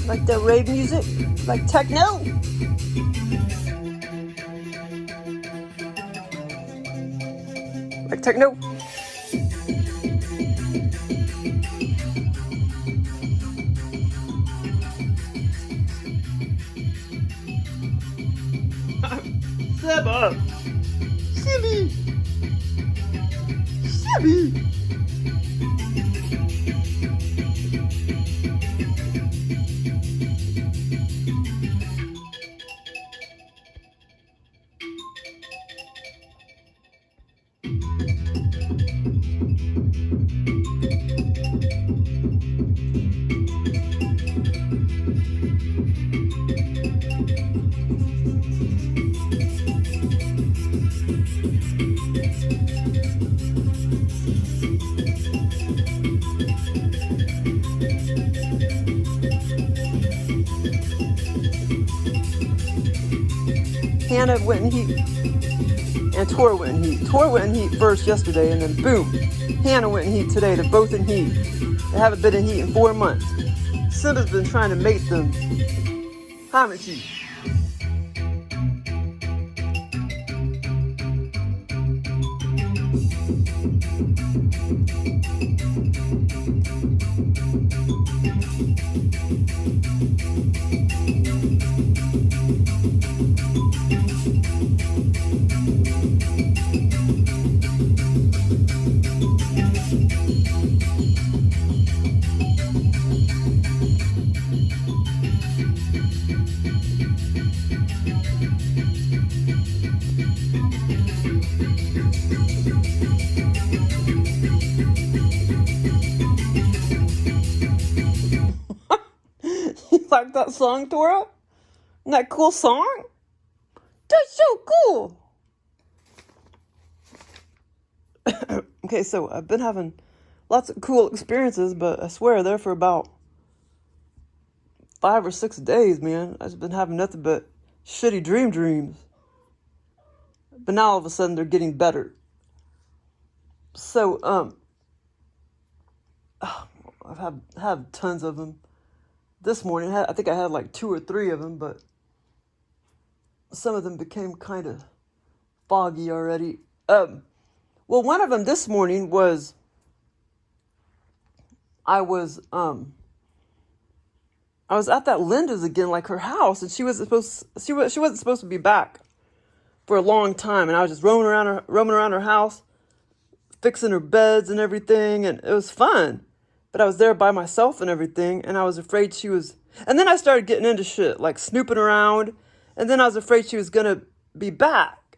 Like the rave music? Like techno? Like techno? Seba! Sibby! Sibby! Hannah went in heat, and Tor went in heat. Tor went in heat first yesterday, and then boom, Hannah went in heat today. They're both in heat. They haven't been in heat in 4 months. Simba's been trying to mate them, haven't you? You like that song, Tora? Isn't that cool song? That's so cool. Okay, so I've been having lots of cool experiences, but I swear they're for about 5 or 6 days, man. I've been having nothing but shitty dreams. But now all of a sudden they're getting better. So, I've had tons of them. This morning, I think I had like 2 or 3 of them, but some of them became kind of foggy already. Well, one of them this morning was, I was at that Linda's again, like her house, and she wasn't supposed to be back for a long time, and I was just roaming around her house, fixing her beds and everything, and it was fun. But I was there by myself and everything, and I was afraid she was... And then I started getting into shit, like snooping around, and then I was afraid she was going to be back.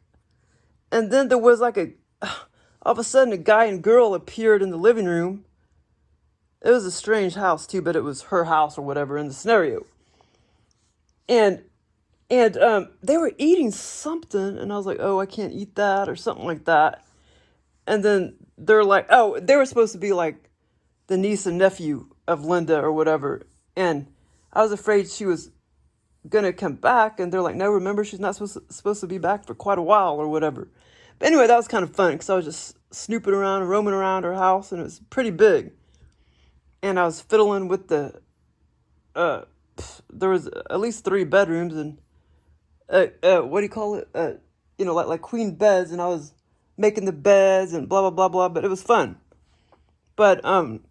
And then there was like all of a sudden, a guy and girl appeared in the living room. It was a strange house, too, but it was her house or whatever in the scenario. And they were eating something, and I was like, oh, I can't eat that, or something like that. And then they're like, oh, they were supposed to be like the niece and nephew of Linda or whatever. And I was afraid she was going to come back. And they're like, no, remember, she's not supposed to be back for quite a while or whatever. But anyway, that was kind of fun because I was just snooping around and roaming around her house. And it was pretty big. And I was fiddling with there was at least 3 bedrooms and, what do you call it? Like queen beds. And I was making the beds and blah, blah, blah, blah. But it was fun.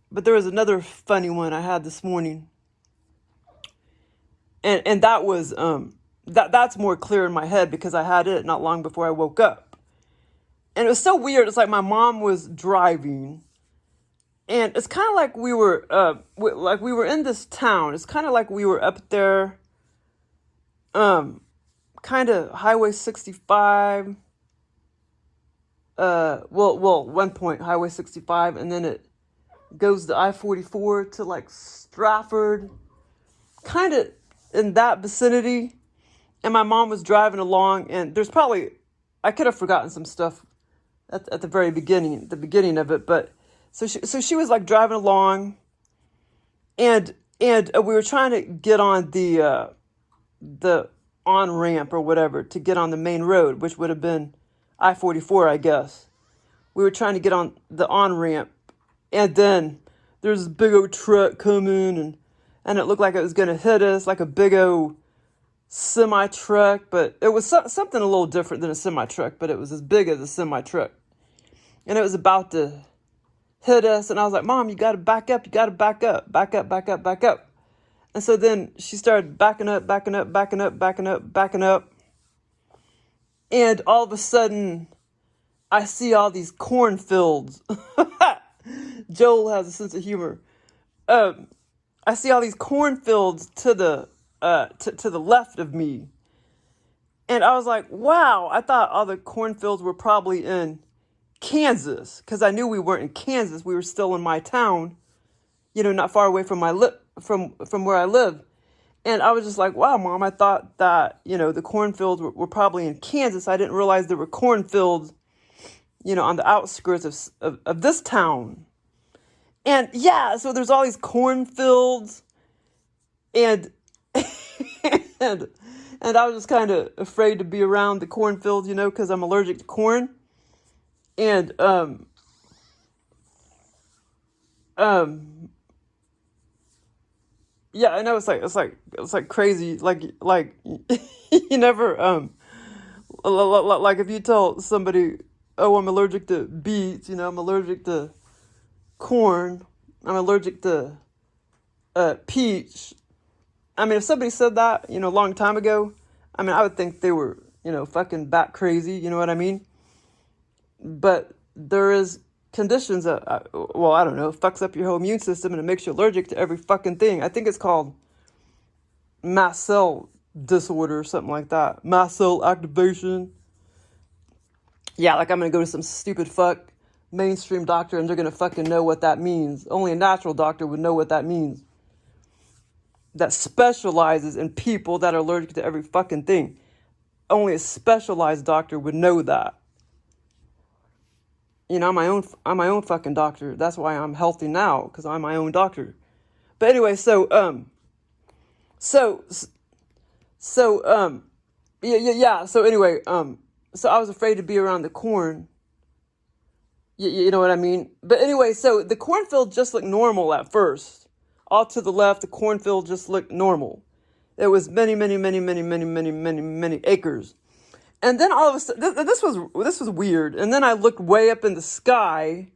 But there was another funny one I had this morning. And that was, that's more clear in my head because I had it not long before I woke up. And it was so weird. It's like my mom was driving. And it's kind of like we were in this town. It's kind of like we were up there, kind of Highway 65. One point, Highway 65, and then it goes to I-44 to like Stratford, kind of in that vicinity. And my mom was driving along, and I could have forgotten some stuff at the very beginning, of it. But so she was like driving along, and we were trying to get on the on-ramp or whatever to get on the main road, which would have been I-44, I guess. We were trying to get on the on-ramp, and then there's this big old truck coming, and and it looked like it was going to hit us like a big old semi truck, but it was something a little different than a semi truck, but it was as big as a semi truck, and it was about to hit us. And I was like, Mom, you got to back up, back up. And so then she started backing up, and all of a sudden I see all these cornfields. Joel has a sense of humor. I see all these cornfields to the left of me. And I was like, wow, I thought all the cornfields were probably in Kansas, because I knew we weren't in Kansas. We were still in my town, not far away from from where I live. And I was just like, wow, Mom, I thought that, the cornfields were probably in Kansas. I didn't realize there were cornfields, on the outskirts of this town. And yeah, so there's all these cornfields, and and I was just kind of afraid to be around the cornfields, because I'm allergic to corn. And yeah, I know it's like crazy, like you never like if you tell somebody, oh, I'm allergic to beets, I'm allergic to corn, I'm allergic to peach. I mean, if somebody said that, a long time ago, I mean, I would think they were, fucking bat crazy, you know what I mean? But there is conditions that, well, I don't know, fucks up your whole immune system and it makes you allergic to every fucking thing. I think it's called mast cell disorder or something like that. Mast cell activation. Yeah, like I'm going to go to some stupid fuck mainstream doctor and they're going to fucking know what that means. Only a natural doctor would know what that means. That specializes in people that are allergic to every fucking thing. Only a specialized doctor would know that. I'm my own fucking doctor. That's why I'm healthy now, because I'm my own doctor. But anyway, so yeah. So anyway, so I was afraid to be around the corn. You know what I mean? But anyway, so the cornfield just looked normal at first. All to the left, the cornfield just looked normal. It was many acres. And then all of a sudden, this was weird. And then I looked way up in the sky,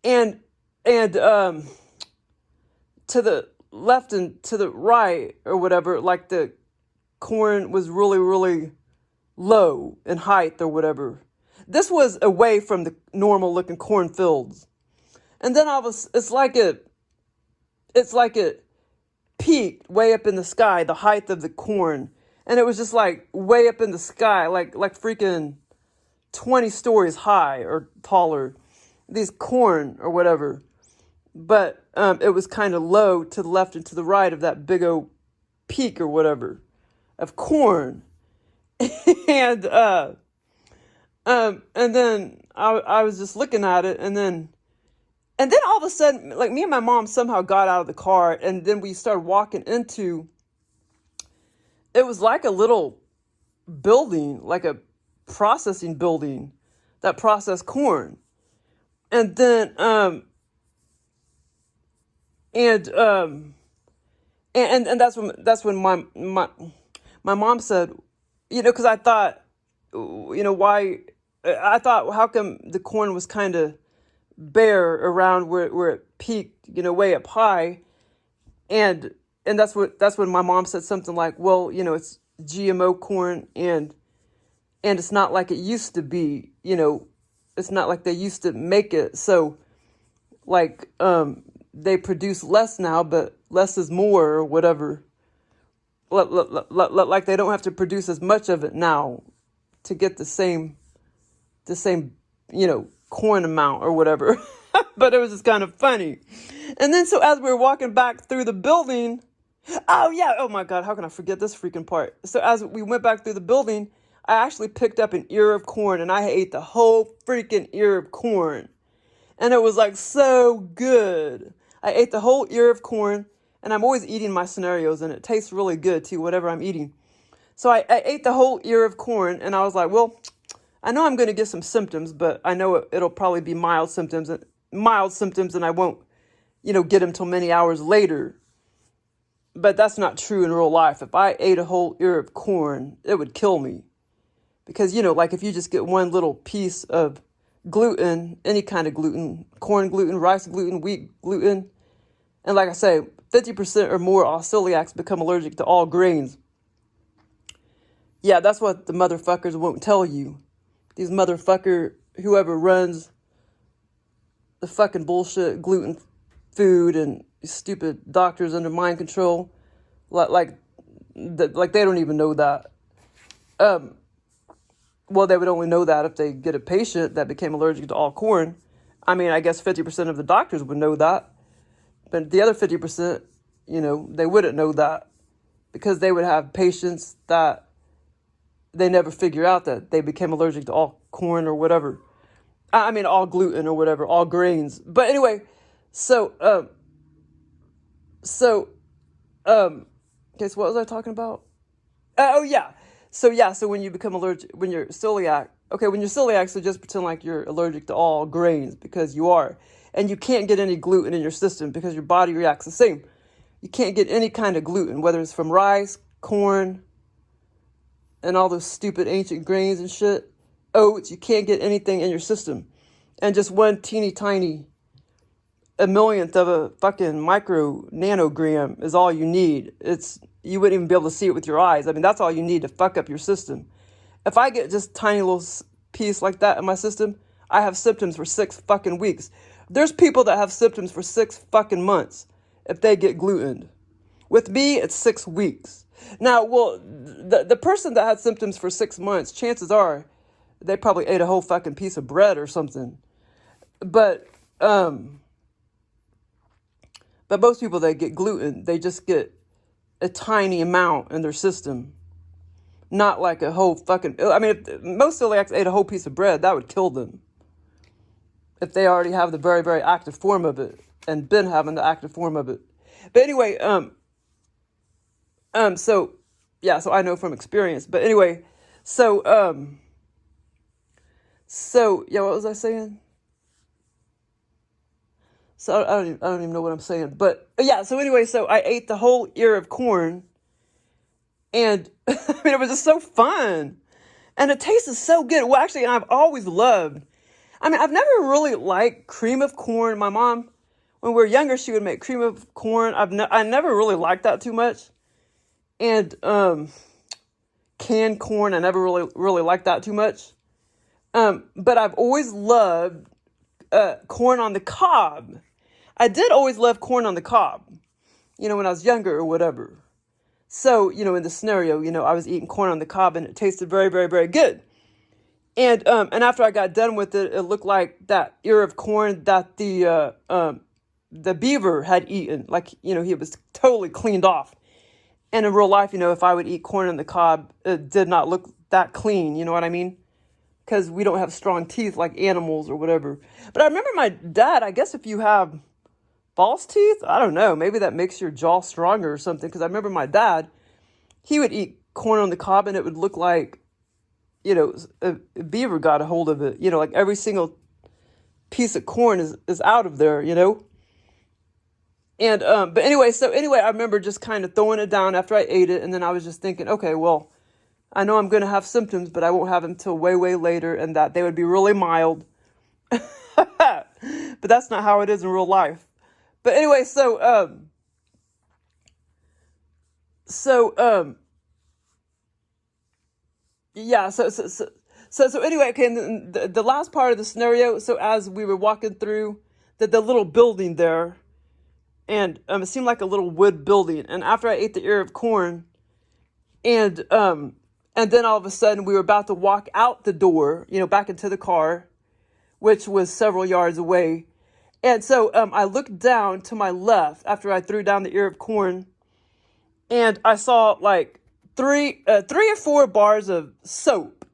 and to the left and to the right or whatever, like the corn was really low in height or whatever. This was away from the normal looking cornfields. And then it's like it peaked way up in the sky, the height of the corn. And it was just like way up in the sky, like freaking 20 stories high or taller, these corn or whatever. But it was kind of low to the left and to the right of that big old peak or whatever of corn. And then I was just looking at it, and then all of a sudden, like, me and my mom somehow got out of the car, and then we started walking into, it was like a little building, like a processing building that processed corn. And then, and that's when my mom said, because I thought, why, I thought, how come the corn was kind of bare around where it peaked, way up high. And that's when my mom said something like, well, it's GMO corn, and it's not like it used to be, it's not like they used to make it. So like, they produce less now, but less is more or whatever. Like they don't have to produce as much of it now to get the same, corn amount or whatever. But it was just kind of funny. And then so as we were walking back through the building, oh yeah, oh my God, how can I forget this freaking part? So as we went back through the building, I actually picked up an ear of corn, and I ate the whole freaking ear of corn. And it was like so good. I ate the whole ear of corn, and I'm always eating my scenarios, and it tastes really good too, whatever I'm eating. So I ate the whole ear of corn, and I was like, well, I know I'm going to get some symptoms, but I know it'll probably be mild symptoms, and I won't, get them till many hours later. But that's not true in real life. If I ate a whole ear of corn, it would kill me. Because, like if you just get one little piece of gluten, any kind of gluten, corn gluten, rice gluten, wheat gluten, and like I say, 50% or more all celiacs become allergic to all grains. Yeah, that's what the motherfuckers won't tell you. These whoever runs the fucking bullshit gluten food and stupid doctors under mind control, like they don't even know that. Well, they would only know that if they get a patient that became allergic to all corn. I mean, I guess 50% of the doctors would know that. But the other 50%, they wouldn't know that because they would have patients that they never figure out that they became allergic to all corn or whatever. I mean, all gluten or whatever, all grains. But anyway, so, okay, so what was I talking about? Oh, yeah. So when you become allergic, when you're celiac, so just pretend like you're allergic to all grains because you are. And you can't get any gluten in your system because your body reacts the same. You can't get any kind of gluten, whether it's from rice, corn, and all those stupid ancient grains and shit. Oats, you can't get anything in your system. And just one teeny tiny, a millionth of a fucking micro nanogram is all you need. You wouldn't even be able to see it with your eyes. I mean, that's all you need to fuck up your system. If I get just tiny little piece like that in my system, I have symptoms for 6 fucking weeks. There's people that have symptoms for 6 fucking months if they get gluten. With me, it's 6 weeks. Now, well, the person that had symptoms for 6 months, chances are they probably ate a whole fucking piece of bread or something. But most people that get gluten, they just get a tiny amount in their system. Not like a whole fucking... I mean, if most celiacs ate a whole piece of bread, that would kill them. If they already have the very, very active form of it and been having the active form of it. But anyway, so I know from experience. But anyway, what was I saying? So I don't even know what I'm saying. But so anyway, so I ate the whole ear of corn. And I mean, it was just so fun. And it tasted so good. Well, actually, I've always loved... I mean, I've never really liked cream of corn. My mom, when we were younger, she would make cream of corn. I never really liked that too much. And canned corn, I never really liked that too much. But I've always loved corn on the cob. I did always love corn on the cob, when I was younger or whatever. So, in the scenario, I was eating corn on the cob and it tasted very, very, very good. And after I got done with it, it looked like that ear of corn that the beaver had eaten. Like, he was totally cleaned off. And in real life, if I would eat corn on the cob, it did not look that clean. You know what I mean? Because we don't have strong teeth like animals or whatever. But I remember my dad, I guess if you have false teeth, I don't know, maybe that makes your jaw stronger or something. Because I remember my dad, he would eat corn on the cob and it would look like, a beaver got a hold of it. Like every single piece of corn is out of there, And, but anyway, I remember just kind of throwing it down after I ate it. And then I was just thinking, okay, well, I know I'm going to have symptoms, but I won't have them until way, way later. And that they would be really mild. But that's not how it is in real life. But anyway, so anyway, okay, and the last part of the scenario, so as we were walking through the little building there, and it seemed like a little wood building, and after I ate the ear of corn, and then all of a sudden we were about to walk out the door, back into the car, which was several yards away, and so I looked down to my left after I threw down the ear of corn, and I saw like three or four bars of soap.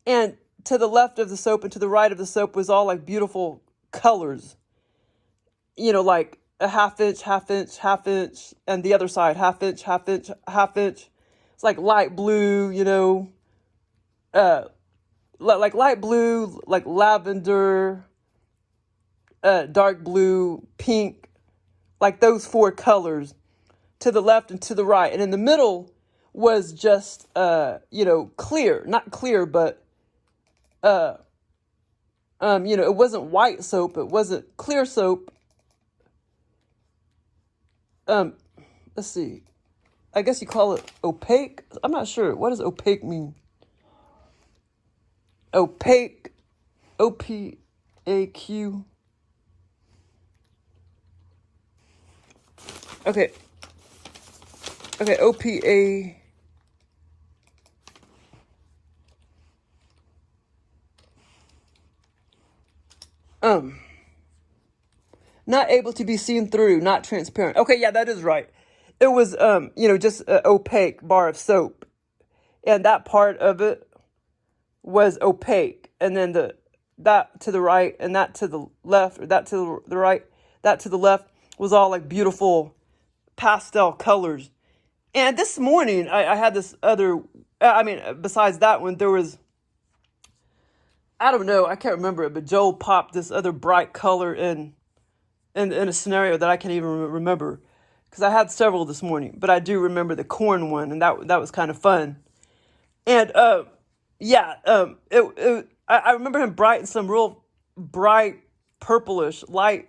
And to the left of the soap and to the right of the soap was all like beautiful colors. Like a half inch, and the other side, half inch. It's like light blue, like light blue, like lavender, dark blue, pink, like those 4 colors. to the left and to the right. And in the middle was just, clear, not clear, but, it wasn't white soap. It wasn't clear soap. Let's see. I guess you call it opaque. I'm not sure. What does opaque mean? Opaque. O-P-A-Q. Okay. Okay, O-P-A. Not able to be seen through, not transparent. Okay, yeah, that is right. It was, just an opaque bar of soap. And that part of it was opaque. And then that to the right and that to the left, or that to the right, that to the left was all like beautiful pastel colors. And this morning, I had this other, besides that one, there was, I don't know, I can't remember it, but Joel popped this other bright color in a scenario that I can't even remember, because I had several this morning, but I do remember the corn one, and that was kind of fun. And I remember him bright in some real bright light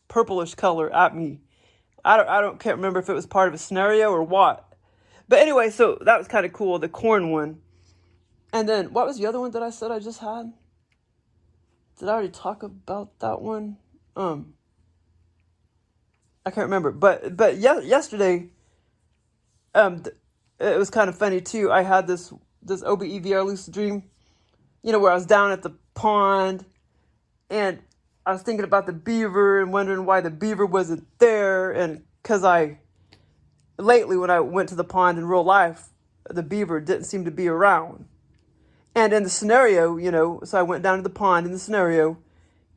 purplish color at me. Can't remember if it was part of a scenario or what. But anyway, so that was kind of cool, the corn one. And then what was the other one that I said I just had? Did I already talk about that one? I can't remember. But yesterday, it was kind of funny too. I had this OBE-VR-Lucid dream, where I was down at the pond, and I was thinking about the beaver and wondering why the beaver wasn't there. And because lately when I went to the pond in real life, the beaver didn't seem to be around. And in the scenario, so I went down to the pond in the scenario,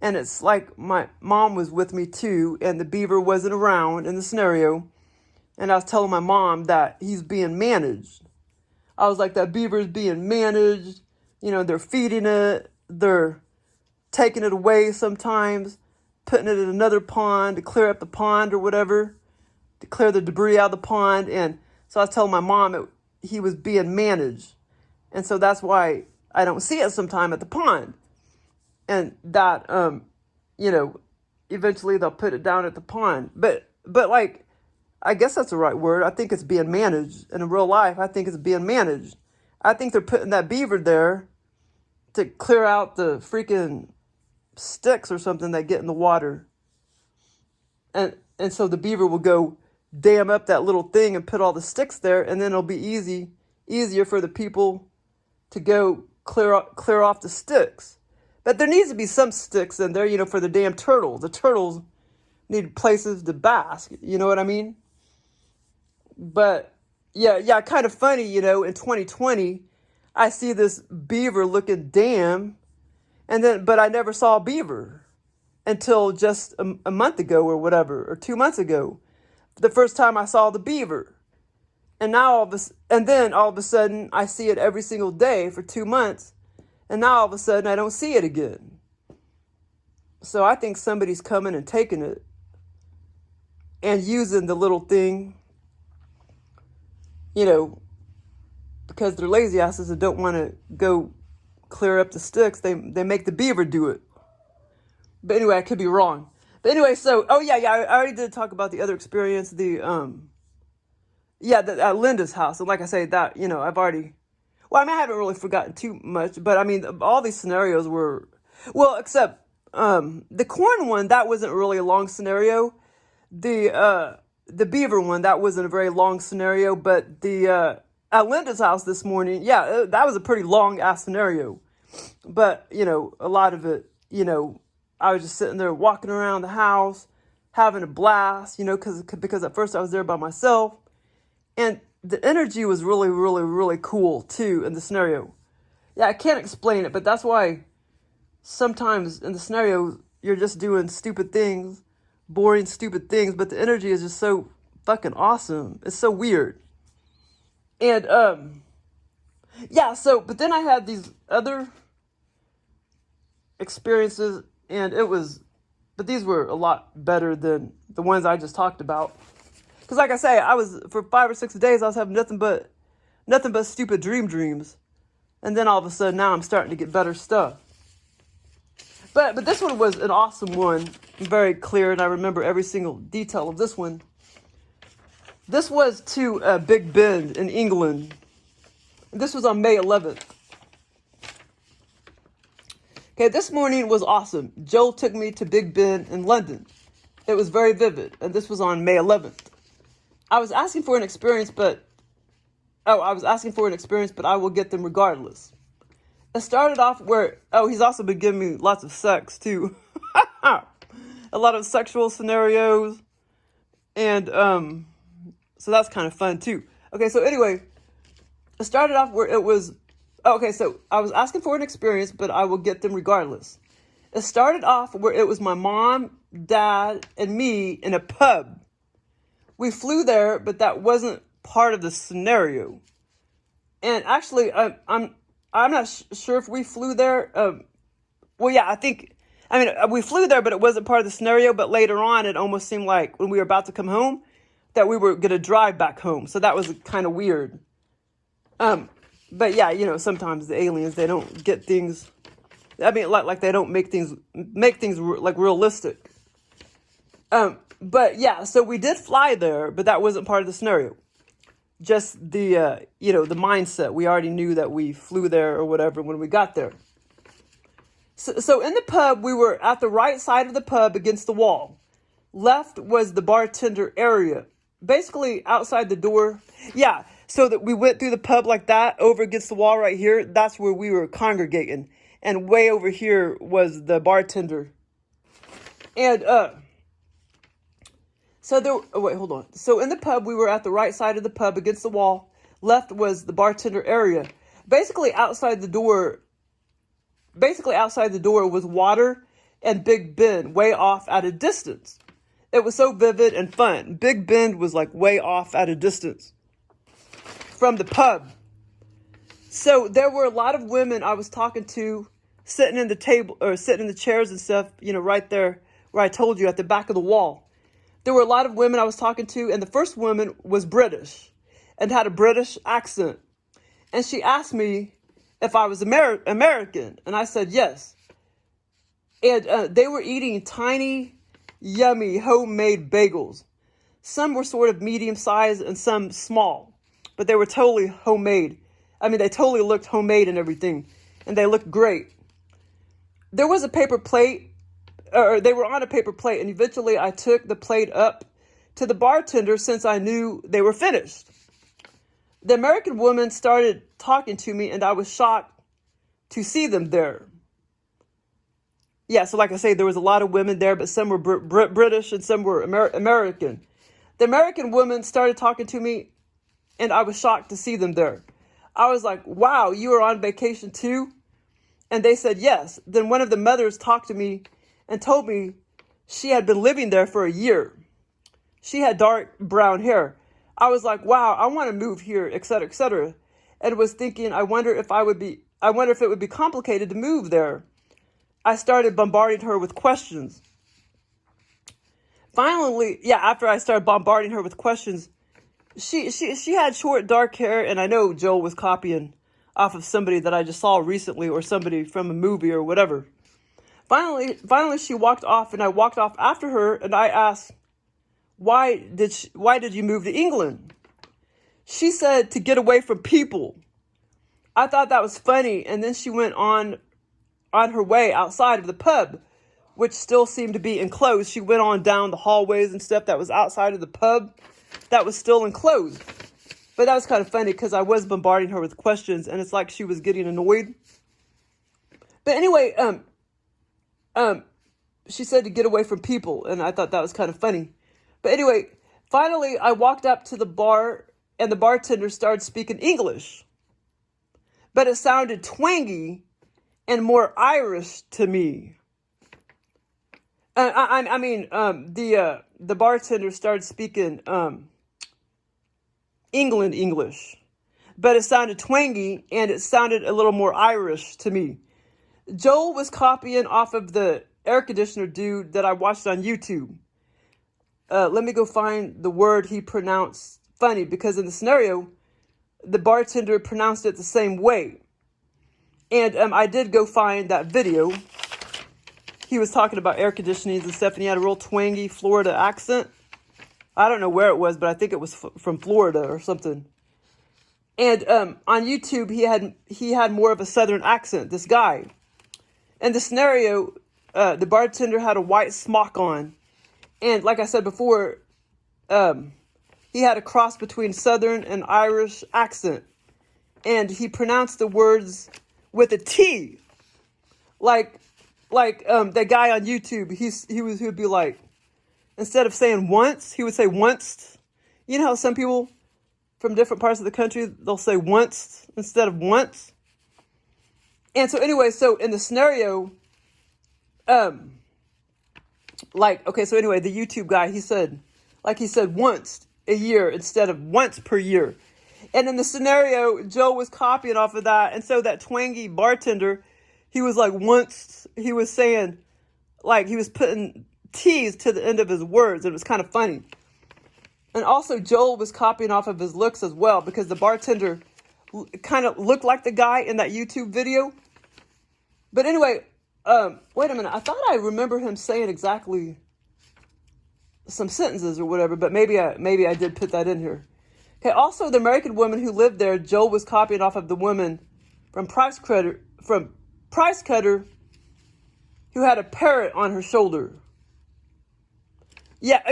and it's like my mom was with me too, and the beaver wasn't around in the scenario. And I was telling my mom that he's being managed. I was like, that beaver is being managed. They're feeding it. They're taking it away sometimes, putting it in another pond to clear up the pond or whatever, to clear the debris out of the pond. And so I was telling my mom he was being managed. And so that's why I don't see it sometime at the pond. And that, eventually they'll put it down at the pond. But like, I guess that's the right word. I think it's being managed. And in real life, I think it's being managed. I think they're putting that beaver there to clear out the freaking sticks or something that get in the water. And so the beaver will go dam up that little thing and put all the sticks there, and then it'll be easier for the people to go clear off the sticks. But there needs to be some sticks in there, for the damn turtles. The turtles need places to bask, you know what I mean? But yeah, kind of funny, in 2020, I see this beaver looking dam, but I never saw a beaver until just a month ago or whatever, or 2 months ago. The first time I saw the beaver. And then all of a sudden I see it every single day for 2 months. And now all of a sudden I don't see it again. So I think somebody's coming and taking it and using the little thing, because they're lazy asses and don't want to go clear up the sticks. They make the beaver do it. But anyway, I could be wrong. But anyway, so, I already did talk about the other experience, at Linda's house. And like I say, that, I've already, I haven't really forgotten too much, but all these scenarios were, except, the corn one, that wasn't really a long scenario. The beaver one, that wasn't a very long scenario, but at Linda's house this morning, that was a pretty long ass scenario. But, a lot of it, I was just sitting there walking around the house, having a blast, because at first I was there by myself. And the energy was really, really, really cool, too, in the scenario. Yeah, I can't explain it, but that's why sometimes in the scenario, you're just doing stupid things, boring, stupid things, but the energy is just so fucking awesome. It's so weird. And, but then I had these other experiences, and but these were a lot better than the ones I just talked about. Because like I say, I was, for 5 or 6 days, I was having nothing but stupid dreams. And then all of a sudden now I'm starting to get better stuff. But this one was an awesome one, very clear, and I remember every single detail of this one. This was to Big Ben in England. This was on May 11th. Okay, this morning was awesome. Joe took me to Big Ben in London. It was very vivid, and this was on May 11th. I was asking for an experience, but I will get them regardless. It started off where, he's also been giving me lots of sex too. A lot of sexual scenarios. And so that's kind of fun too. Okay, so anyway, it started off where it was, so I was asking for an experience, but I will get them regardless. It started off where it was my mom, dad, and me in a pub. We flew there, but that wasn't part of the scenario. And actually, I'm not sure if we flew there. We flew there, but it wasn't part of the scenario. But later on, it almost seemed like when we were about to come home, that we were going to drive back home. So that was kind of weird. But yeah, sometimes the aliens, they don't get things. I mean, like they don't make things like realistic. But yeah, so we did fly there, but that wasn't part of the scenario. Just the mindset. We already knew that we flew there or whatever when we got there. So in the pub, we were at the right side of the pub against the wall. Left was the bartender area, basically outside the door. Yeah, so that we went through the pub like that, over against the wall right here. That's where we were congregating. And way over here was the bartender. And, hold on. So in the pub, we were at the right side of the pub against the wall. Left was the bartender area. Basically outside the door was water and Big Ben way off at a distance. It was so vivid and fun. Big Ben was like way off at a distance from the pub. So there were a lot of women I was talking to sitting in the chairs and stuff, right there where I told you at the back of the wall. There were a lot of women I was talking to, and the first woman was British and had a British accent. And she asked me if I was American, and I said yes. And they were eating tiny, yummy, homemade bagels. Some were sort of medium sized and some small, but they were totally homemade. I mean, they totally looked homemade and everything, and they looked great. There was a paper plate, or they were on a paper plate, and eventually I took the plate up to the bartender since I knew they were finished. The American woman started talking to me, and I was shocked to see them there. Yeah, so like I say, there was a lot of women there, but some were British and some were American. The American woman started talking to me, and I was shocked to see them there. I was like, wow, you were on vacation too? And they said yes. Then one of the mothers talked to me and told me she had been living there for a year. She had dark brown hair. I was like, wow, I want to move here, et cetera, and was thinking, I wonder if it would be complicated to move there. I started bombarding her with questions. Finally, after I started bombarding her with questions, she had short, dark hair, and I know Joel was copying off of somebody that I just saw recently or somebody from a movie or whatever. Finally, she walked off, and I walked off after her, and I asked, why did you move to England? She said to get away from people. I thought that was funny, and then she went on her way outside of the pub, which still seemed to be enclosed. She went on down the hallways and stuff that was outside of the pub that was still enclosed. But that was kind of funny because I was bombarding her with questions, and it's like she was getting annoyed. But anyway, she said to get away from people, and I thought that was kind of funny. But anyway, finally, I walked up to the bar, and the bartender started speaking English. But it sounded twangy and more Irish to me. The bartender started speaking England English, but it sounded twangy and it sounded a little more Irish to me. Joel was copying off of the air conditioner dude that I watched on YouTube. let me go find the word he pronounced funny, because in the scenario, the bartender pronounced it the same way. And I did go find that video. He was talking about air conditionings and stuff, and he had a real twangy Florida accent. I don't know where it was, but I think it was from Florida or something. And on YouTube, he had more of a Southern accent, this guy. In the scenario, the bartender had a white smock on. And like I said before, he had a cross between Southern and Irish accent. And he pronounced the words with a T. Like that guy on YouTube, he would be like, instead of saying once, he would say once. You know how some people from different parts of the country, they'll say once instead of once. And so anyway, so in the scenario, the YouTube guy, he said once a year instead of once per year. And in the scenario, Joe was copying off of that. And so that twangy bartender, he was like once, he was saying, like he was putting T's to the end of his words. It was kind of funny. And also Joel was copying off of his looks as well, because the bartender kind of looked like the guy in that YouTube video. But anyway, wait a minute. I thought I remember him saying exactly some sentences or whatever, but maybe I did put that in here. Okay. Also, the American woman who lived there, Joel was copying off of the woman from Price Cutter, who had a parrot on her shoulder. Yeah.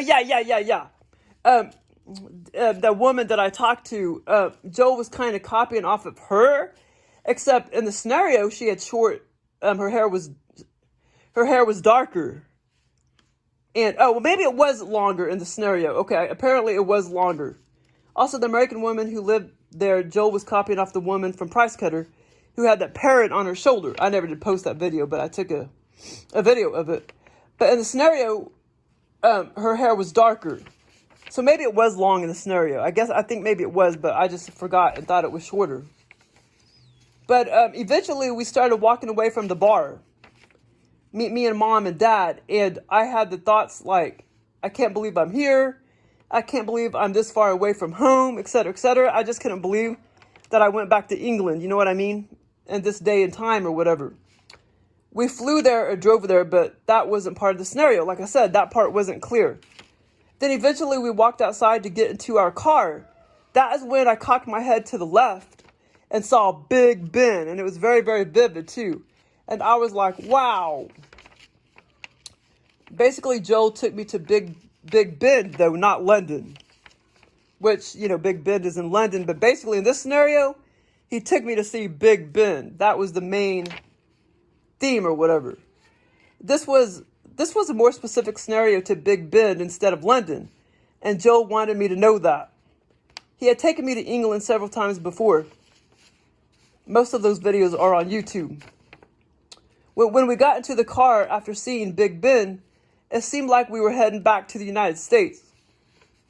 The woman that I talked to, Joel was kind of copying off of her, except in the scenario, she had short, her hair was darker. And, maybe it was longer in the scenario. Okay, apparently it was longer. Also, the American woman who lived there, Joel was copying off the woman from Price Cutter who had that parrot on her shoulder. I never did post that video, but I took a video of it. But in the scenario, her hair was darker. So maybe it was long in the scenario. I think maybe it was, but I just forgot and thought it was shorter. But eventually we started walking away from the bar. Me and mom and dad. And I had the thoughts like, I can't believe I'm here. I can't believe I'm this far away from home, etc., etc. I just couldn't believe that I went back to England. You know what I mean? And this day and time or whatever. We flew there or drove there, but that wasn't part of the scenario. Like I said, that part wasn't clear. Then eventually we walked outside to get into our car. That is when I cocked my head to the left and saw Big Ben. And it was very, very vivid too. And I was like, wow. Basically, Joel took me to Big Ben, though, not London. Which, Big Ben is in London. But basically, in this scenario, he took me to see Big Ben. That was the main theme or whatever. This was a more specific scenario to Big Ben instead of London. And Joel wanted me to know that. He had taken me to England several times before. Most of those videos are on YouTube. When we got into the car after seeing Big Ben, it seemed like we were heading back to the United States,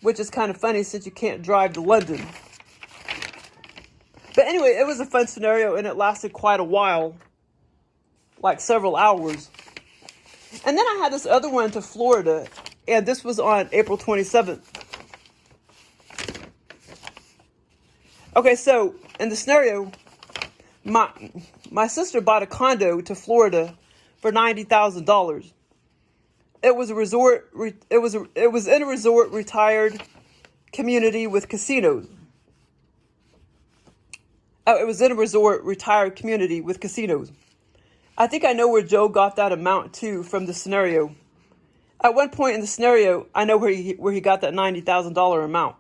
which is kind of funny since you can't drive to London. But anyway, it was a fun scenario and it lasted quite a while, like several hours. And then I had this other one to Florida, and this was on April 27th. Okay, so in the scenario, my sister bought a condo to Florida for $90,000. It was a resort. It was in a resort retired community with casinos. It was in a resort retired community with casinos. I think I know where Joe got that amount too from the scenario. At one point in the scenario, I know where he got that $90,000 amount.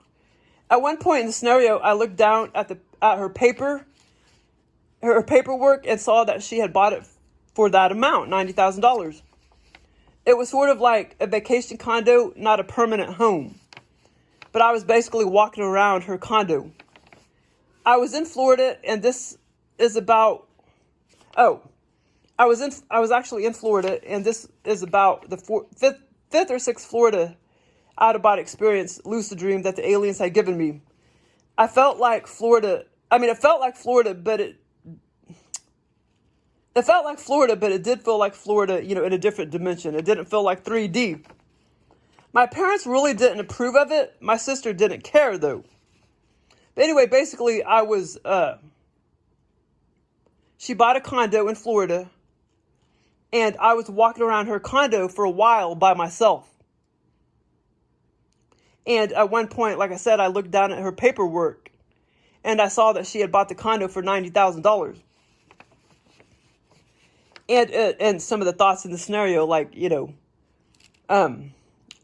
At one point in the scenario, I looked down at her paperwork, and saw that she had bought it for that amount, $90,000. It was sort of like a vacation condo, not a permanent home. But I was basically walking around her condo. I was in Florida, and this is about, I was actually in Florida, and this is about the fifth or sixth Florida out-of-body experience, lucid dream that the aliens had given me. It felt like Florida, but it did feel like Florida, in a different dimension. It didn't feel like 3D. My parents really didn't approve of it. My sister didn't care, though. But anyway, basically, she bought a condo in Florida, and I was walking around her condo for a while by myself. And at one point, like I said, I looked down at her paperwork, and I saw that she had bought the condo for $90,000. And some of the thoughts in the scenario, like,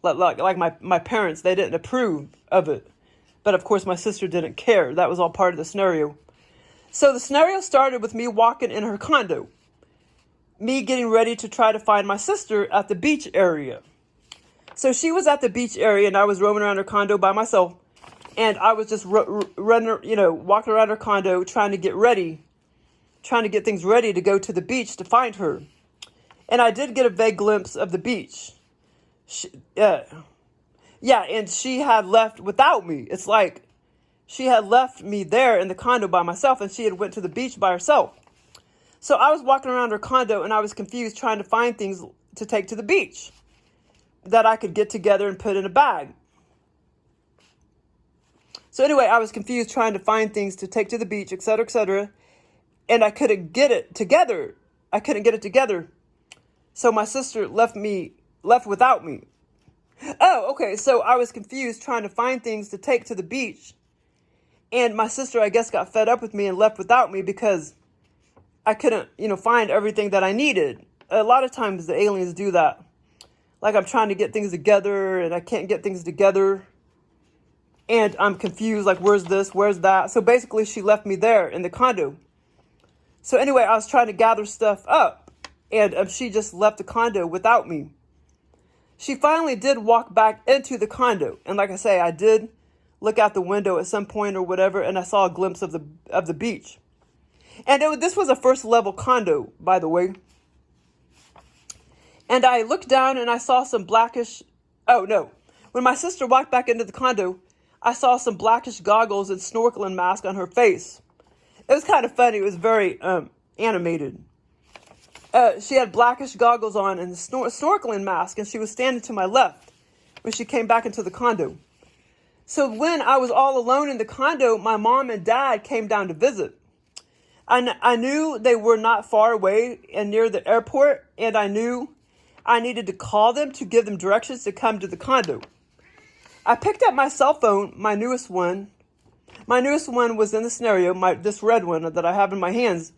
like my parents, they didn't approve of it. But of course, my sister didn't care. That was all part of the scenario. So the scenario started with me walking in her condo, me getting ready to try to find my sister at the beach area. So she was at the beach area, and I was roaming around her condo by myself. And I was just running, walking around her condo, trying to get things ready to go to the beach to find her. And I did get a vague glimpse of the beach. And she had left without me. It's like she had left me there in the condo by myself, and she had went to the beach by herself. So I was walking around her condo, and I was confused, trying to find things to take to the beach that I could get together and put in a bag. So anyway, I was confused, trying to find things to take to the beach, etc., and I couldn't get it together. So my sister left without me. Oh, okay. So I was confused, trying to find things to take to the beach. And my sister, I guess, got fed up with me and left without me because I couldn't, find everything that I needed. A lot of times the aliens do that. Like, I'm trying to get things together and I can't get things together. And I'm confused, like, where's this? Where's that? So basically she left me there in the condo. So anyway, I was trying to gather stuff up, and she just left the condo without me. She finally did walk back into the condo. And like I say, I did look out the window at some point or whatever, and I saw a glimpse of the beach. And this was a first level condo, by the way. And I looked down and I saw some blackish, when my sister walked back into the condo, I saw some blackish goggles and snorkeling mask on her face. It was kind of funny. It was very animated. She had blackish goggles on and a snorkeling mask, and she was standing to my left when she came back into the condo. So when I was all alone in the condo, my mom and dad came down to visit. I knew they were not far away and near the airport, and I knew I needed to call them to give them directions to come to the condo. I picked up my cell phone, my newest one. My newest one was in the scenario, this red one that I have in my hands.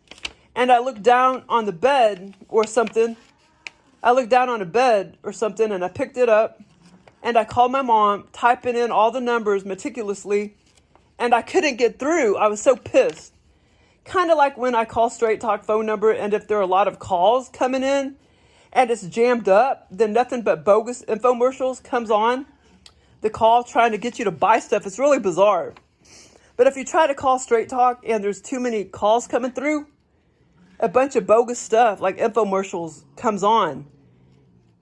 And I looked down on the bed or something. And I picked it up. And I called my mom, typing in all the numbers meticulously. And I couldn't get through. I was so pissed. Kind of like when I call Straight Talk phone number, and if there are a lot of calls coming in and it's jammed up, then nothing but bogus infomercials comes on the call trying to get you to buy stuff. It's really bizarre. But if you try to call Straight Talk and there's too many calls coming through, a bunch of bogus stuff like infomercials comes on,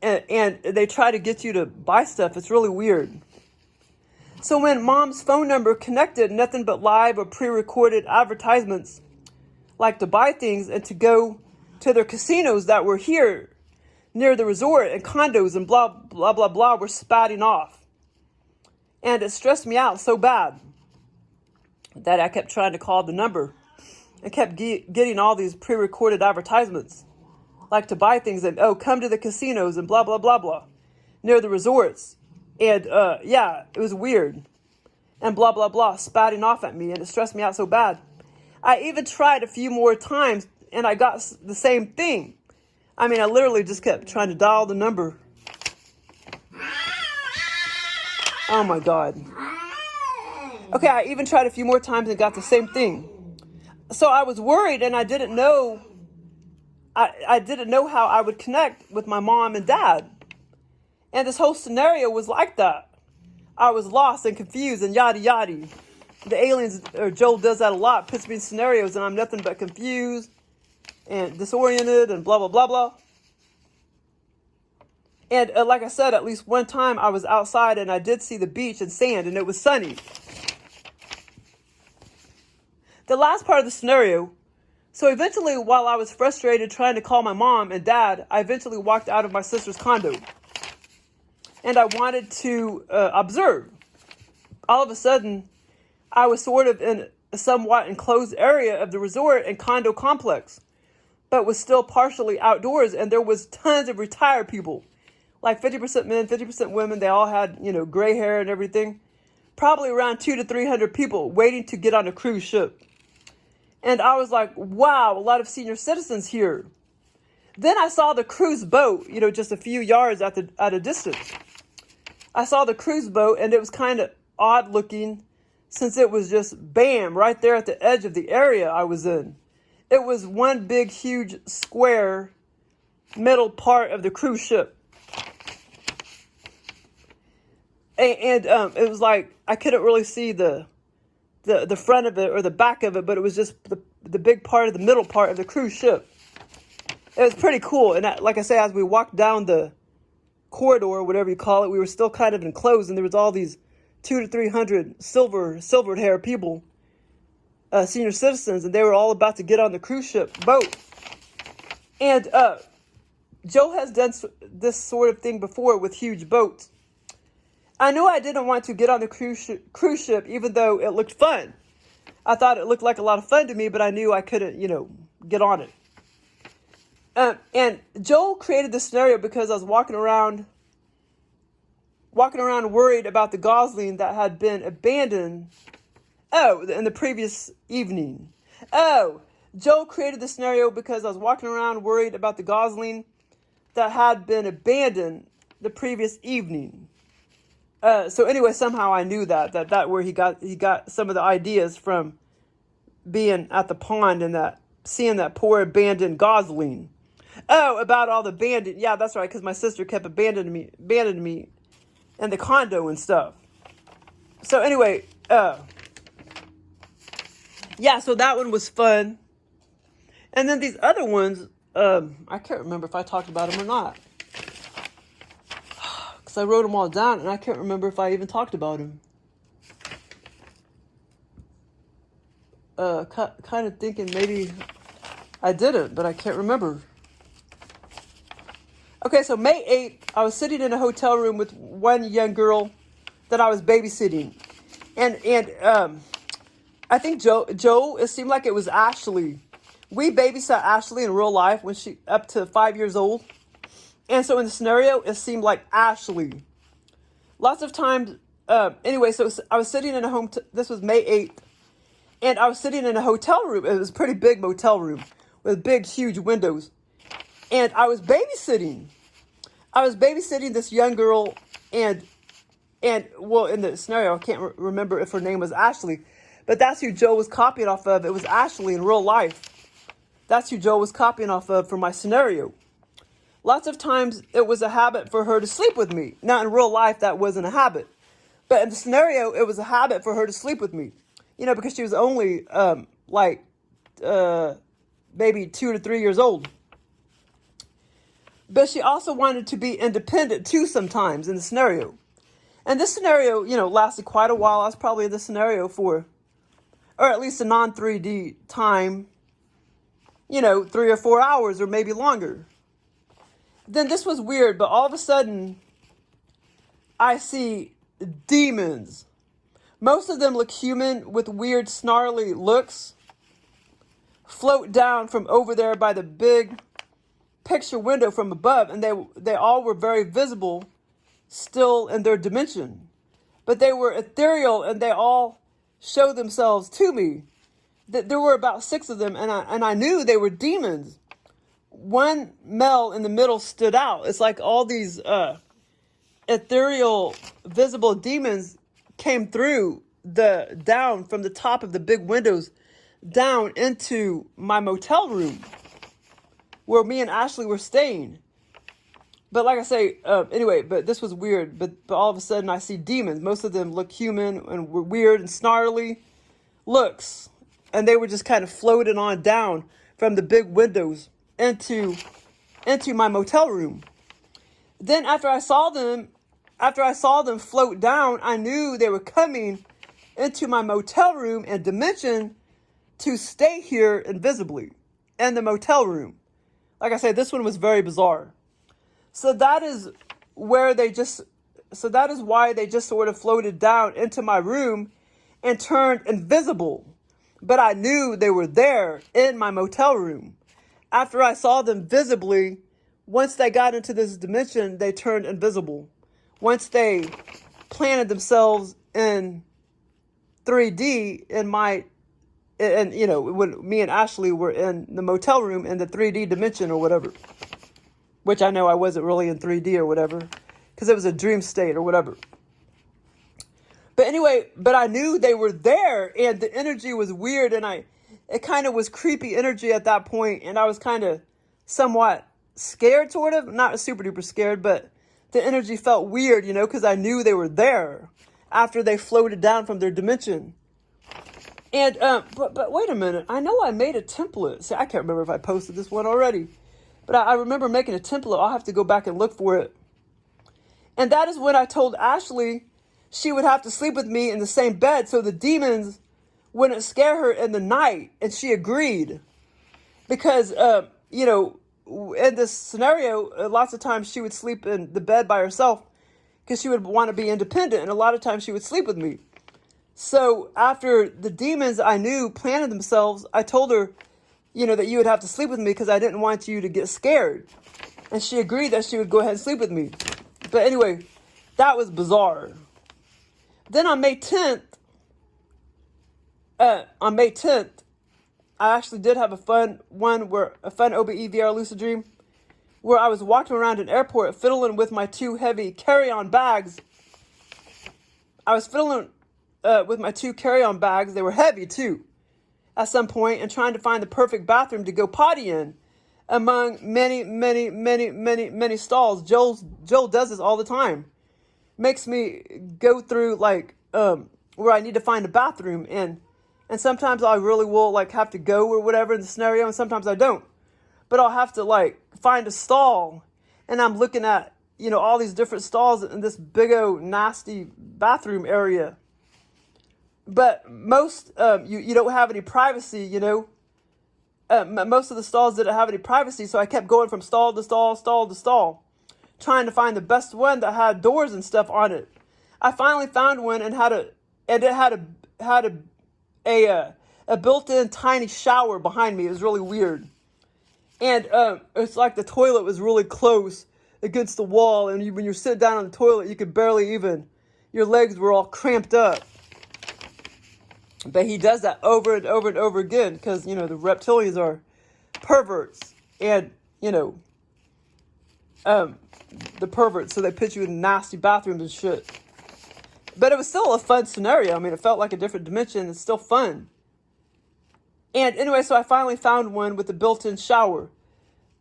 and they try to get you to buy stuff. It's really weird. So when mom's phone number connected, nothing but live or pre-recorded advertisements like to buy things and to go to their casinos that were here near the resort and condos and blah, blah, blah, blah were spouting off. And it stressed me out so bad that I kept trying to call the number and kept getting all these pre-recorded advertisements like to buy things and, come to the casinos and blah, blah, blah, blah near the resorts. And it was weird and blah, blah, blah spouting off at me, and it stressed me out so bad. I even tried a few more times and I got the same thing. I mean, I literally just kept trying to dial the number. Oh my God. Okay, I even tried a few more times and got the same thing. So I was worried, and I didn't know. I didn't know how I would connect with my mom and dad. And this whole scenario was like that. I was lost and confused and yada yada. The aliens, or Joel does that a lot, puts me in scenarios and I'm nothing but confused and disoriented and blah, blah, blah, blah. And like I said, at least one time I was outside and I did see the beach and sand, and it was sunny. The last part of the scenario, so eventually while I was frustrated trying to call my mom and dad, I eventually walked out of my sister's condo. and I wanted to observe. All of a sudden, I was sort of in a somewhat enclosed area of the resort and condo complex, but was still partially outdoors, and there was tons of retired people, like 50% men, 50% women. They all had, gray hair and everything. Probably around 200 to 300 people waiting to get on a cruise ship. And I was like, wow, a lot of senior citizens here. Then I saw the cruise boat, just a few yards at a distance. I saw the cruise boat, and it was kind of odd looking since it was just bam, right there at the edge of the area I was in. It was one big, huge square middle part of the cruise ship. And it was like, I couldn't really see the front of it or the back of it, but it was just the big part of the middle part of the cruise ship. It was pretty cool. And like I say, as we walked down the corridor, whatever you call it, we were still kind of enclosed, and there was all these 200 to 300 silvered hair people, senior citizens, and they were all about to get on the cruise ship boat. And Joe has done this sort of thing before with huge boats. I knew I didn't want to get on the cruise ship, even though it looked fun. I thought it looked like a lot of fun to me, but I knew I couldn't, get on it. And Joel created this scenario because I was walking around worried about the gosling that had been abandoned. In the previous evening. Joel created the scenario because I was walking around worried about the gosling that had been abandoned the previous evening. So anyway, somehow I knew that where he got some of the ideas from being at the pond and seeing that poor abandoned gosling. About all the abandoned. Yeah, that's right. Because my sister kept abandoning me in the condo and stuff. So anyway, yeah, so that one was fun. And then these other ones, I can't remember if I talked about them or not. Because I wrote them all down, and I can't remember if I even talked about them. Kind of thinking maybe I didn't, but I can't remember. Okay, so May 8th, I was sitting in a hotel room with one young girl that I was babysitting. And I think Joe, it seemed like it was Ashley. We babysat Ashley in real life when she up to 5 years old. And so in the scenario, it seemed like Ashley. Lots of times, anyway, so I was sitting in a this was May 8th. And I was sitting in a hotel room. It was a pretty big motel room with big, huge windows. And I was babysitting. This young girl, and well, in the scenario, I can't remember if her name was Ashley, but that's who Joe was copying off of. It was Ashley in real life. That's who Joe was copying off of for my scenario. Lots of times, it was a habit for her to sleep with me. Now, in real life, that wasn't a habit. But in the scenario, it was a habit for her to sleep with me. Because she was only, maybe 2 to 3 years old. But she also wanted to be independent too sometimes in the scenario. And this scenario, lasted quite a while. I was probably in this scenario for, or at least a non-3D time, 3 or 4 hours or maybe longer. Then this was weird, but all of a sudden, I see demons. Most of them look human with weird snarly looks. Float down from over there by the big picture window from above, and they all were very visible still in their dimension, but they were ethereal, and they all showed themselves to me. There were about 6 of them, and I knew they were demons. One male in the middle stood out. It's like all these ethereal visible demons came through down from the top of the big windows down into my motel room where me and Ashley were staying. But like I say, anyway, but this was weird. But all of a sudden I see demons. Most of them look human and were weird and snarly looks. And they were just kind of floating on down from the big windows into my motel room. Then after I saw them float down, I knew they were coming into my motel room and dimension to stay here invisibly in the motel room. Like I said, this one was very bizarre. So that is where they just so that is why they just sort of floated down into my room and turned invisible. But I knew they were there in my motel room. After I saw them visibly, once they got into this dimension, they turned invisible. Once they planted themselves in 3D when me and Ashley were in the motel room in the 3D dimension or whatever, which I know I wasn't really in 3D or whatever, because it was a dream state or whatever. But anyway, but I knew they were there, and the energy was weird, and it kind of was creepy energy at that point, and I was kind of somewhat scared, sort of, not super duper scared, but the energy felt weird, because I knew they were there after they floated down from their dimension. And, but wait a minute, I know I made a template. See, I can't remember if I posted this one already, but I remember making a template. I'll have to go back and look for it. And that is when I told Ashley she would have to sleep with me in the same bed so the demons wouldn't scare her in the night. And she agreed. Because, in this scenario, lots of times she would sleep in the bed by herself because she would want to be independent. And a lot of times she would sleep with me. So after the demons I knew planted themselves, I told her, that you would have to sleep with me because I didn't want you to get scared. And she agreed that she would go ahead and sleep with me. But anyway, that was bizarre. Then on May 10th, I actually did have a fun OBE-VR-Lucid dream where I was walking around an airport fiddling with my two heavy carry-on bags. I was fiddling with my two carry-on bags. They were heavy too at some point, and trying to find the perfect bathroom to go potty in among many, many, many, many, many stalls. Joel does this all the time. Makes me go through where I need to find a bathroom, and sometimes I really will have to go or whatever in the scenario, and sometimes I don't. But I'll have to find a stall, and I'm looking at all these different stalls in this big old nasty bathroom area. But most you don't have any privacy, most of the stalls didn't have any privacy, so I kept going from stall to stall, stall to stall, trying to find the best one that had doors and stuff on it. I finally found one and it had a built-in tiny shower behind me. It was really weird, and it's like the toilet was really close against the wall, and when you're sitting down on the toilet, you could barely even, your legs were all cramped up. But he does that over and over and over again because, the reptilians are perverts and, the perverts. So they put you in nasty bathrooms and shit. But it was still a fun scenario. I mean, it felt like a different dimension. It's still fun. And anyway, so I finally found one with a built-in shower.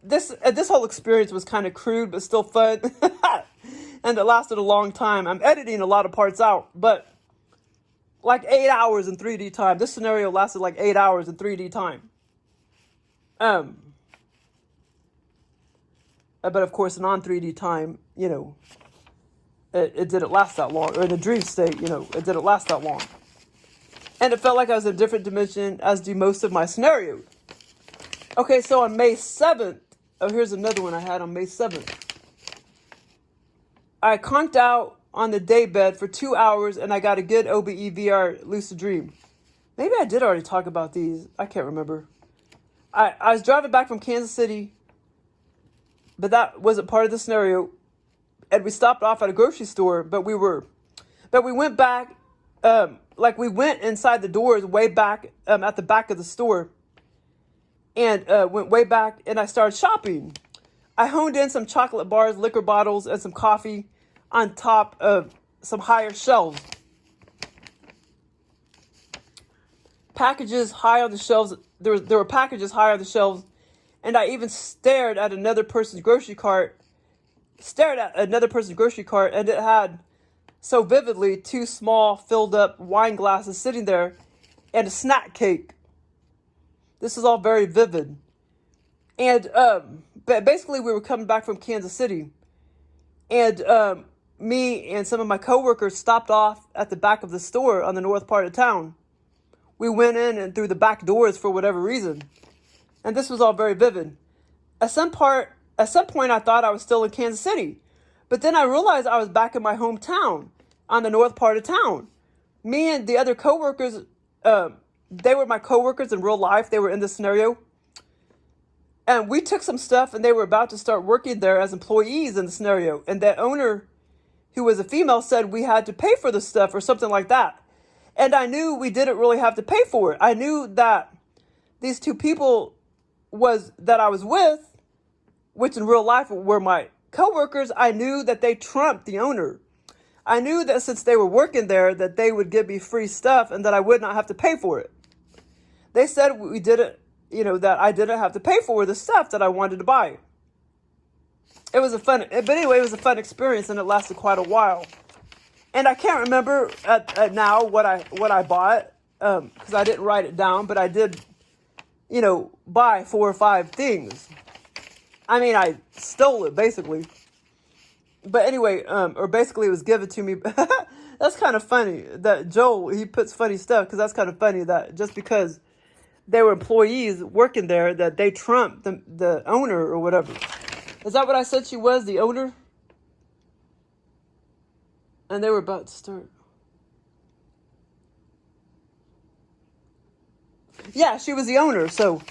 This whole experience was kind of crude, but still fun. And it lasted a long time. I'm editing a lot of parts out, but 8 hours in 3D time. This scenario lasted 8 hours in 3D time. But of course, non 3D time, it didn't last that long. Or in a dream state, it didn't last that long. And it felt like I was in a different dimension, as do most of my scenarios. Okay, so on May 7th, here's another one I had on May 7th. I conked out on the daybed for 2 hours, and I got a good OBE-VR-Lucid dream. Maybe I did already talk about these. I can't remember. I was driving back from Kansas City, but that wasn't part of the scenario. And we stopped off at a grocery store, but we went back, we went inside the doors way back at the back of the store, and went way back, and I started shopping. I honed in some chocolate bars, liquor bottles, and some coffee on top of some higher shelves. Packages high on the shelves. There were packages high on the shelves, and I even stared at another person's grocery cart. And it had so vividly 2 small filled up wine glasses sitting there and a snack cake. This is all very vivid. And but basically we were coming back from Kansas City, and me and some of my coworkers stopped off at the back of the store on the north part of town. We went in and through the back doors for whatever reason. And this was all very vivid. At some point, I thought I was still in Kansas City. But then I realized I was back in my hometown on the north part of town. Me and the other coworkers, they were my coworkers in real life. They were in this scenario. And we took some stuff and they were about to start working there as employees in the scenario. And that owner, who was a female, said we had to pay for the stuff or something like that. And I knew we didn't really have to pay for it. I knew that these two people that I was with, which in real life were my coworkers, I knew that they trumped the owner. I knew that since they were working there, that they would give me free stuff and that I would not have to pay for it. They said we didn't, that I didn't have to pay for the stuff that I wanted to buy. It was a fun experience, and it lasted quite a while. And I can't remember now what I bought, because I didn't write it down, but I did, buy 4 or 5 things. I mean, I stole it, basically. But anyway, or basically it was given to me. That's kind of funny that Joel, he puts funny stuff, because that's kind of funny that just because they were employees working there, that they trumped the owner or whatever. Is that what I said she was, the owner? And they were about to start. Yeah, she was the owner, so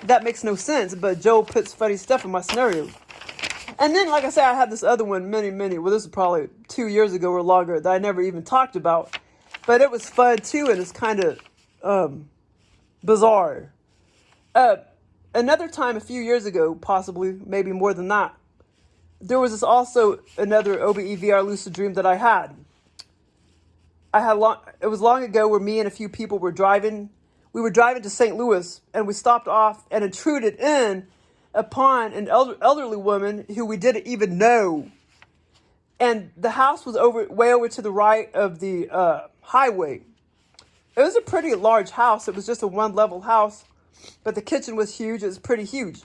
that makes no sense. But Joe puts funny stuff in my scenario. And then, like I said, I had this other one well, this is probably 2 years ago or longer that I never even talked about. But it was fun, too, and it's kind of bizarre. Another time, a few years ago, possibly, maybe more than that, there was also another OBE-VR-Lucid dream that I had. It was long ago where me and a few people were driving. We were driving to St. Louis, and we stopped off and intruded in upon an elderly woman who we didn't even know. And the house was way over to the right of the highway. It was a pretty large house. It was just a 1-level house, but the kitchen was huge. It was pretty huge.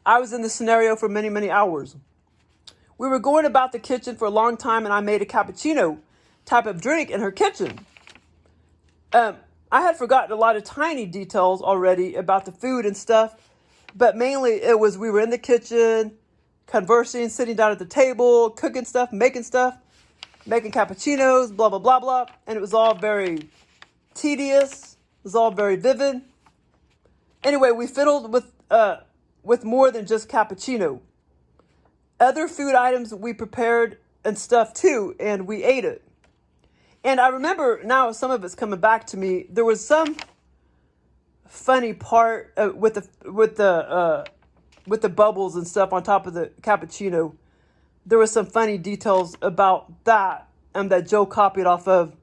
I was in the scenario for many, many hours. We were going about the kitchen for a long time, and I made a cappuccino type of drink in her kitchen. I had forgotten a lot of tiny details already about the food and stuff, but mainly it was we were in the kitchen, conversing, sitting down at the table, cooking stuff, making cappuccinos, blah, blah, blah, blah. And it was all very tedious. It was all very vivid. Anyway, we fiddled with more than just cappuccino. Other food items we prepared and stuff too, and we ate it. And I remember now some of it's coming back to me. There was some funny part with the bubbles and stuff on top of the cappuccino. There were some funny details about that, that Joe copied off of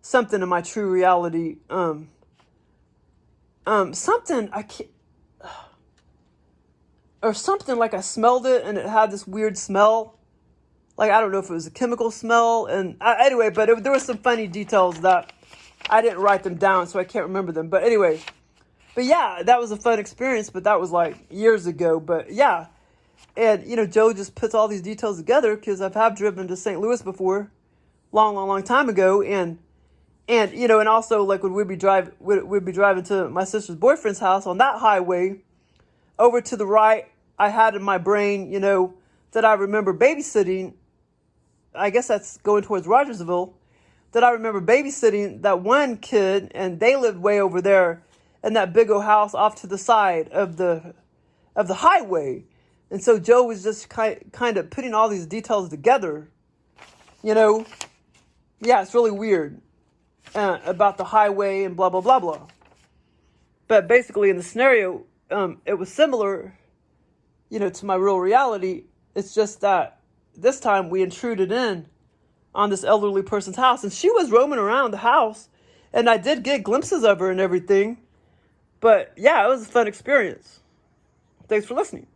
something in my true reality. Something I can't, or something like I smelled it and it had this weird smell. Like, I don't know if it was a chemical smell. And anyway, but there were some funny details that I didn't write them down, so I can't remember them. But anyway, yeah, that was a fun experience, but that was like years ago. But yeah, and, Joe just puts all these details together because I've driven to St. Louis before, long time ago. And also like when we'd be driving to my sister's boyfriend's house on that highway, over to the right, I had in my brain, that I remember babysitting. I guess that's going towards Rogersville. That I remember babysitting that one kid, and they lived way over there in that big old house off to the side of the highway. And so Joe was just kind of putting all these details together. Yeah, it's really weird about the highway and blah, blah, blah, blah. But basically in the scenario, it was similar, to my real reality. It's just that this time we intruded in on this elderly person's house, and she was roaming around the house, and I did get glimpses of her and everything. But yeah, it was a fun experience. Thanks for listening.